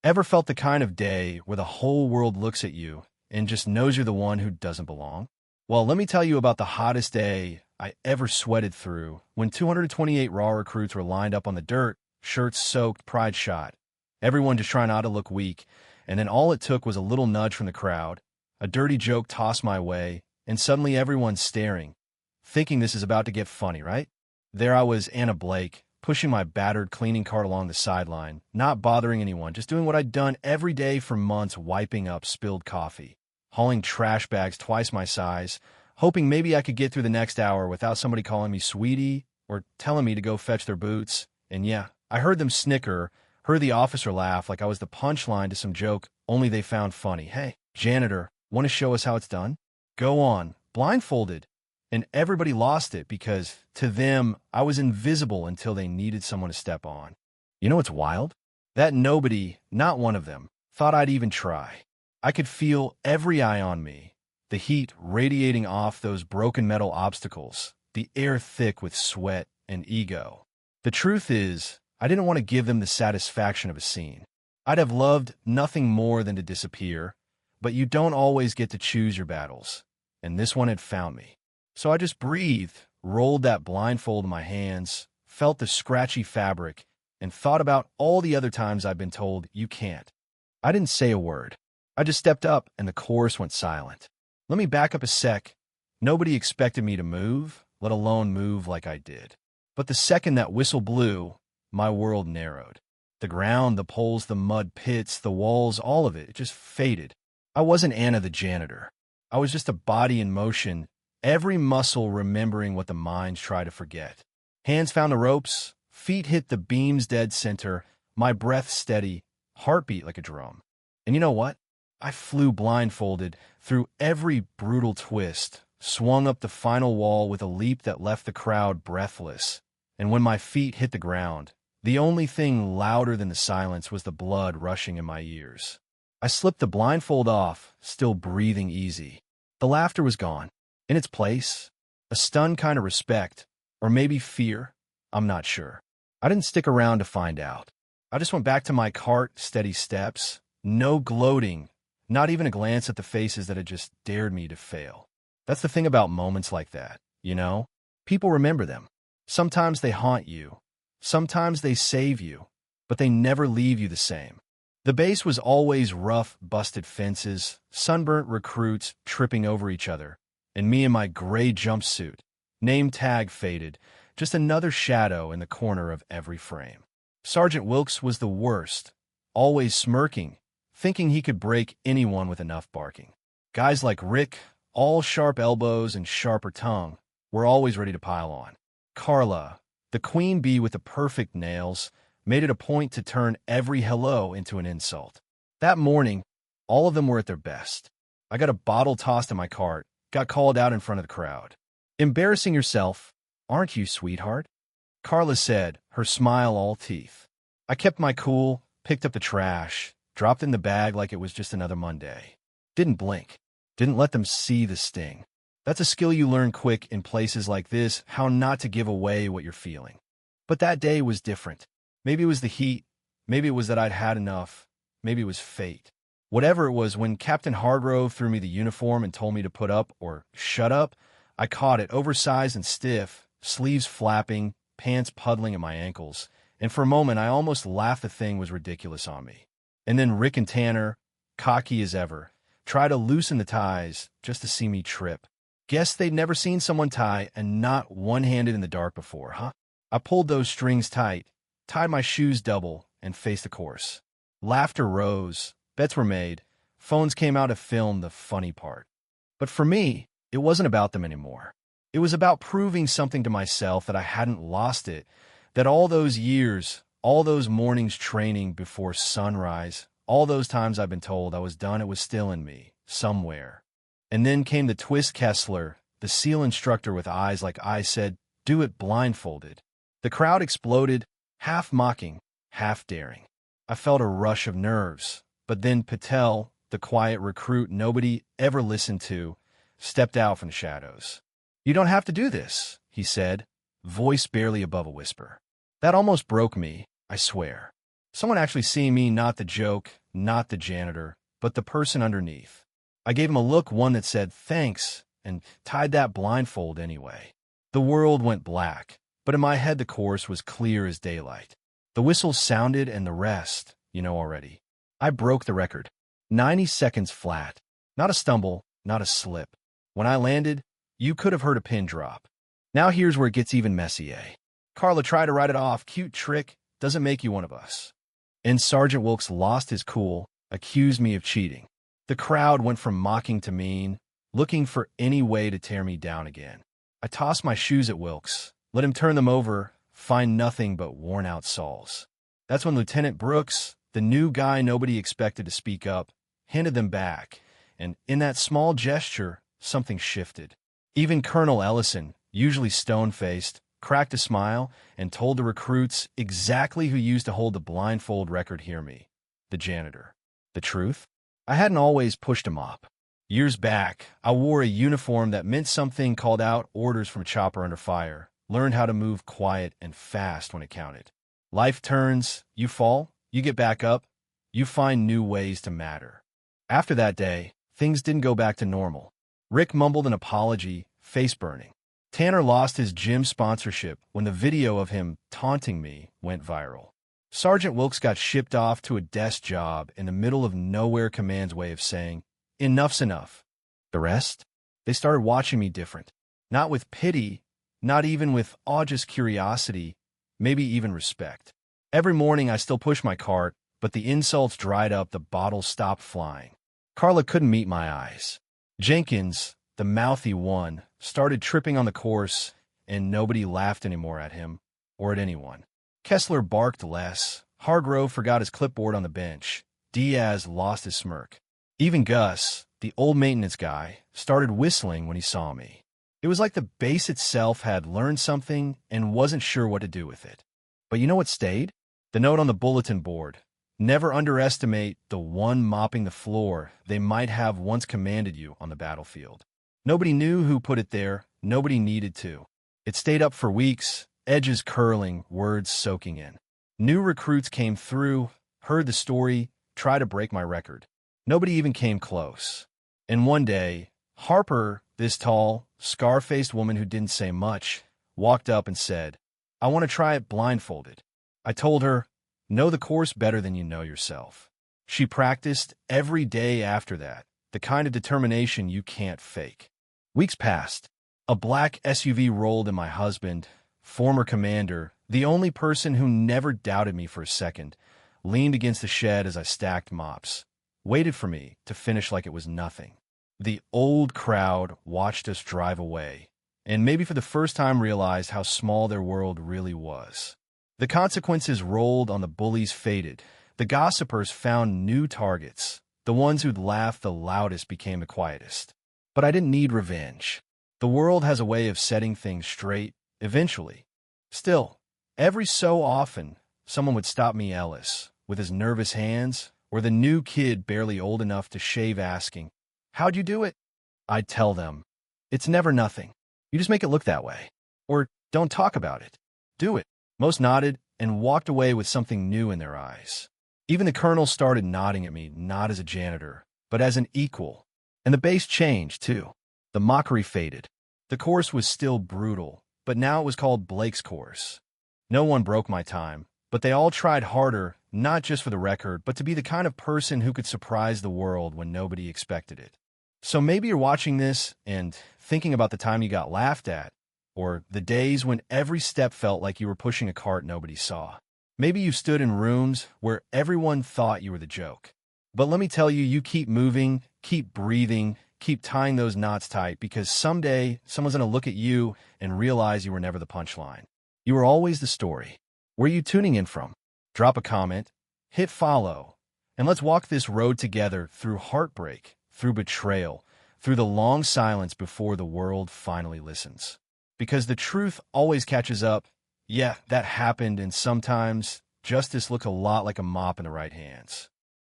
Ever felt the kind of day where the whole world looks at you and just knows you're the one who doesn't belong? Well, let me tell you about the hottest day I ever sweated through when 228 raw recruits were lined up on the dirt, shirts soaked, pride shot. Everyone just trying not to look weak, and then all it took was a little nudge from the crowd, a dirty joke tossed my way, and suddenly everyone's staring, thinking this is about to get funny, right? There I was, Anna Blake, pushing my battered cleaning cart along the sideline, not bothering anyone, just doing what I'd done every day for months, wiping up spilled coffee, hauling trash bags twice my size, hoping maybe I could get through the next hour without somebody calling me sweetie or telling me to go fetch their boots. And yeah, I heard them snicker, heard the officer laugh like I was the punchline to some joke only they found funny. Hey, janitor, want to show us how it's done? Go on, blindfolded. And everybody lost it because, to them, I was invisible until they needed someone to step on. You know what's wild? That nobody, not one of them, thought I'd even try. I could feel every eye on me, the heat radiating off those broken metal obstacles, the air thick with sweat and ego. The truth is, I didn't want to give them the satisfaction of a scene. I'd have loved nothing more than to disappear, but you don't always get to choose your battles, and this one had found me. So I just breathed, rolled that blindfold in my hands, felt the scratchy fabric, and thought about all the other times I've been told, you can't. I didn't say a word. I just stepped up and the chorus went silent. Let me back up a sec. Nobody expected me to move, let alone move like I did. But the second that whistle blew, my world narrowed. The ground, the poles, the mud pits, the walls, all of it just faded. I wasn't Anna the janitor. I was just a body in motion, every muscle remembering what the minds try to forget. Hands found the ropes, feet hit the beam's dead center, my breath steady, heartbeat like a drum. And you know what? I flew blindfolded through every brutal twist, swung up the final wall with a leap that left the crowd breathless. And when my feet hit the ground, the only thing louder than the silence was the blood rushing in my ears. I slipped the blindfold off, still breathing easy. The laughter was gone. In its place, a stunned kind of respect, or maybe fear, I'm not sure. I didn't stick around to find out. I just went back to my cart, steady steps, no gloating, not even a glance at the faces that had just dared me to fail. That's the thing about moments like that, you know? People remember them. Sometimes they haunt you. Sometimes they save you, but they never leave you the same. The base was always rough, busted fences, sunburnt recruits tripping over each other, and me in my gray jumpsuit, name tag faded, just another shadow in the corner of every frame. Sergeant Wilkes was the worst, always smirking, thinking he could break anyone with enough barking. Guys like Rick, all sharp elbows and sharper tongue, were always ready to pile on. Carla, the queen bee with the perfect nails, made it a point to turn every hello into an insult. That morning, all of them were at their best. I got a bottle tossed in my cart, got called out in front of the crowd. Embarrassing yourself, aren't you, sweetheart? Carla said, her smile all teeth. I kept my cool, picked up the trash, dropped in the bag like it was just another Monday. Didn't blink. Didn't let them see the sting. That's a skill you learn quick in places like this, how not to give away what you're feeling. But that day was different. Maybe it was the heat. Maybe it was that I'd had enough. Maybe it was fate. Whatever it was, when Captain Hardgrove threw me the uniform and told me to put up or shut up, I caught it, oversized and stiff, sleeves flapping, pants puddling at my ankles, and for a moment I almost laughed the thing was ridiculous on me. And then Rick and Tanner, cocky as ever, tried to loosen the ties just to see me trip. Guess they'd never seen someone tie and not one-handed in the dark before, huh? I pulled those strings tight, tied my shoes double, and faced the course. Laughter rose. Bets were made. Phones came out to film the funny part. But for me, it wasn't about them anymore. It was about proving something to myself that I hadn't lost it, that all those years, all those mornings training before sunrise, all those times I've been told I was done, it was still in me, somewhere. And then came the twist Kessler, the SEAL instructor with eyes like eyes said, do it blindfolded. The crowd exploded, half mocking, half daring. I felt a rush of nerves. But then Patel, the quiet recruit nobody ever listened to, stepped out from the shadows. You don't have to do this, he said, voice barely above a whisper. That almost broke me, I swear. Someone actually seeing me, not the joke, not the janitor, but the person underneath. I gave him a look, one that said, thanks, and tied that blindfold anyway. The world went black, but in my head the course was clear as daylight. The whistle sounded and the rest, you know already. I broke the record. 90 seconds flat. Not a stumble, not a slip. When I landed, you could have heard a pin drop. Now here's where it gets even messy, eh? Carla tried to write it off. Cute trick. Doesn't make you one of us. And Sergeant Wilkes lost his cool, accused me of cheating. The crowd went from mocking to mean, looking for any way to tear me down again. I tossed my shoes at Wilkes, let him turn them over, find nothing but worn-out soles. That's when Lieutenant Brooks, the new guy nobody expected to speak up, handed them back, and in that small gesture, something shifted. Even Colonel Ellison, usually stone-faced, cracked a smile and told the recruits exactly who used to hold the blindfold record hear me. The janitor. The truth? I hadn't always pushed him up. Years back, I wore a uniform that meant something, called out orders from chopper under fire, learned how to move quiet and fast when it counted. Life turns, you fall, you get back up, you find new ways to matter. After that day, things didn't go back to normal. Rick mumbled an apology, face burning. Tanner lost his gym sponsorship when the video of him taunting me went viral. Sergeant Wilkes got shipped off to a desk job in the middle of nowhere. Command's way of saying, enough's enough. The rest? They started watching me different. Not with pity, not even with awe, just curiosity, maybe even respect. Every morning I still push my cart, but the insults dried up, the bottles stopped flying. Carla couldn't meet my eyes. Jenkins, the mouthy one, started tripping on the course, and nobody laughed anymore at him or at anyone. Kessler barked less. Hargrove forgot his clipboard on the bench. Diaz lost his smirk. Even Gus, the old maintenance guy, started whistling when he saw me. It was like the base itself had learned something and wasn't sure what to do with it. But you know what stayed? The note on the bulletin board. Never underestimate the one mopping the floor. They might have once commanded you on the battlefield. Nobody knew who put it there. Nobody needed to. It stayed up for weeks, edges curling, words soaking in. New recruits came through, heard the story, tried to break my record. Nobody even came close. And one day, Harper, this tall, scar-faced woman who didn't say much, walked up and said, I want to try it blindfolded. I told her, know the course better than you know yourself. She practiced every day after that, the kind of determination you can't fake. Weeks passed. A black SUV rolled, and my husband, former commander, the only person who never doubted me for a second, leaned against the shed as I stacked mops, waited for me to finish like it was nothing. The old crowd watched us drive away, and maybe for the first time realized how small their world really was. The consequences rolled on, the bullies faded. The gossipers found new targets. The ones who'd laughed the loudest became the quietest. But I didn't need revenge. The world has a way of setting things straight, eventually. Still, every so often, someone would stop me, Ellis, with his nervous hands, or the new kid barely old enough to shave asking, how'd you do it? I'd tell them, it's never nothing. You just make it look that way. Or don't talk about it. Do it. Most nodded and walked away with something new in their eyes. Even the colonel started nodding at me, not as a janitor, but as an equal. And the base changed, too. The mockery faded. The course was still brutal, but now it was called Blake's course. No one broke my time, but they all tried harder, not just for the record, but to be the kind of person who could surprise the world when nobody expected it. So maybe you're watching this and thinking about the time you got laughed at, or the days when every step felt like you were pushing a cart nobody saw. Maybe you stood in rooms where everyone thought you were the joke. But let me tell you, you keep moving, keep breathing, keep tying those knots tight, because someday someone's going to look at you and realize you were never the punchline. You were always the story. Where are you tuning in from? Drop a comment, hit follow, and let's walk this road together through heartbreak, through betrayal, through the long silence before the world finally listens. Because the truth always catches up. Yeah, that happened, and sometimes justice looks a lot like a mop in the right hands.